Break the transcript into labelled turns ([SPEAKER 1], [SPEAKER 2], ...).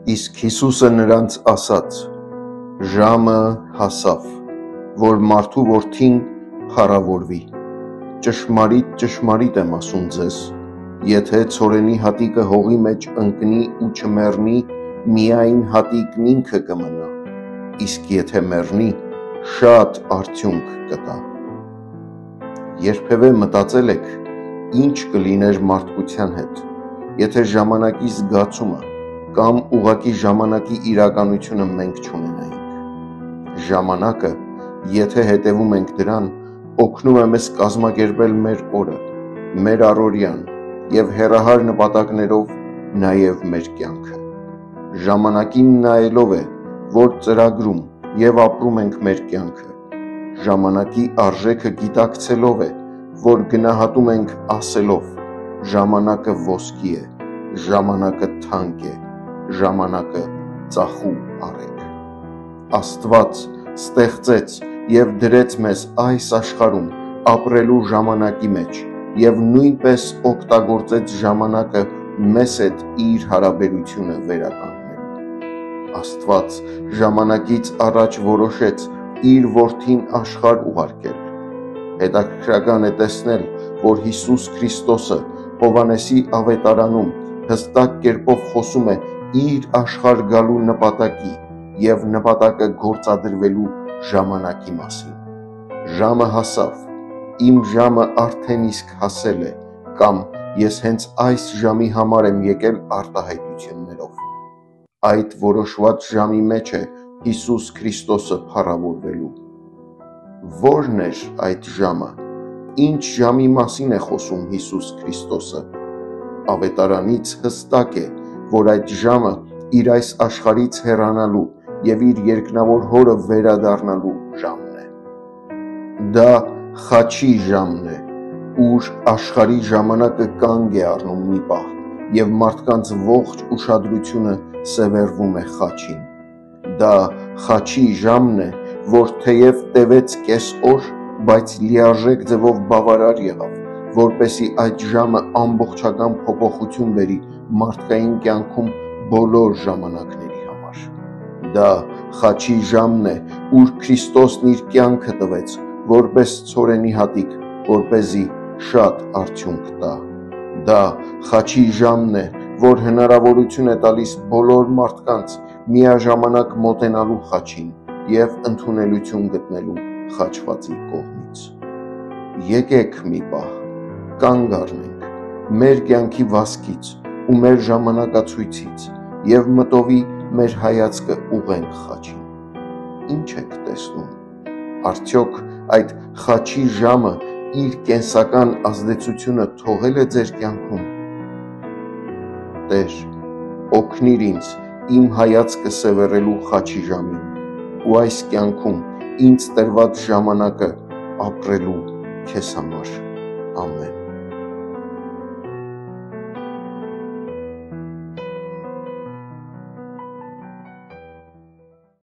[SPEAKER 1] Իսկ Հիսուսը նրանց ասաց. «Ժամը հասավ, որ մարդու որդին փառավորվի։ Ճշմարիտ, ճշմարիտ եմ ասում ձեզ, եթե ցորենի հատիկը հողի մեջ ընկնի ու չմեռնի, միայն հատիկն ինքը կմնա, իսկ եթե մեռնի, շատ արդյունք կտա»։ Երբևէ մտածել եք, ինչ կլիներ մարդկության հետ, եթե ժամանակի զգացումը կամ ուղղակի ժամանակի իրականությունը մենք չունենայինք։ Ժամանակը, եթե հետևում ենք դրան, օգնում է մեզ կազմակերպել մեր օրը, մեր առօրյան և հեռահար նպատակներով նաև մեր կյանքը։ Ժամանակին նայելով է, որ ծրագրում և ապրում ենք մեր կյանքը։ Ժամանակի արժեքը գիտակցելով է, որ գնահատում ենք ասելով. ժամանակը ոսկի է, ժամանակը թանկ է, ժամանակը ծախու առեք։ Աստված ստեղծեց և դրեց մեզ այս աշխարհում ապրելու ժամանակի մեջ և նույնպես օգտագործեց ժամանակը մեզ հետ իր հարաբերությունը վերականգնելու։ Աստված ժամանակից առաջ որոշեց իր որդին աշխարհ ուղարկել։ Հետաքրքրական է տեսնել, որ Հիսուս Քրիստոսը Հովհաննեսի ավետարանում հստակ կերպով խոսում է իր աշխարհ գալու նպատակի և նպատակը գործադրվելու ժամանակի մասին։ Ժամը հասավ, իմ ժամը արդեն իսկ հասել է, կամ ես հենց այս ժամի համար եմ եկել արտահայտություններով։ Այդ որոշված ժամի մեջ է Հիսուս Քրիստոսը փառավորվելու։ Ո՞րն էր այդ ժամը։ Ինչ ժամի մասին է խոսում Հիսուս Քրիստոսը։ Ավետարանից հստակ է, որ այդ ժամը իր այս աշխարհից հեռանալու և իր երկնավոր Հորը վերադառնալու ժամն է։ Դա խաչի ժամն է, ուր աշխարհի ժամանակը կանգ է առնում մի պահ, և մարդկանց ողջ ուշադրությունը սևեռվում է խաչին։ Դա խաչի ժամն է, որ թեև տևեց կես օր, բայց լիարժեք ձևով բավարար եղավ, որպեսզի այդ ժամը ամբողջական փոփոխություն բերի մարդկային կյանքում բոլոր ժամանակների համար։ Դա խաչի ժամն է, ուր Քրիստոսն իր կյանքը տվեց, որպես ցորենի հատիկ, որպեսզի շատ արդյունք տա։ Դա խաչի ժամն է, որ հնարավորություն է տալիս բոլոր մարդկանց միաժամանակ մոտենալու խաչին և ընդունելություն գտնելու խաչվածի կողմից։ Եկեք մի պահ կանգ առնենք մեր կյանքի վազքից ու մեր ժամանակացույցից և մտովի մեր հայացքը ուղղենք խաչին։ Ինչ եք տեսնում։ Արդյոք այդ խաչի ժամը իր կենսական ազդեցությունը թողել է ձեր կյանքում։ Տեր, օգնիր ինձ իմ հայացքը սևեռելու խաչի ժամին ու այս կյանքում ինձ տրված ժամանակը ապրելու քեզ համար։ Ամեն։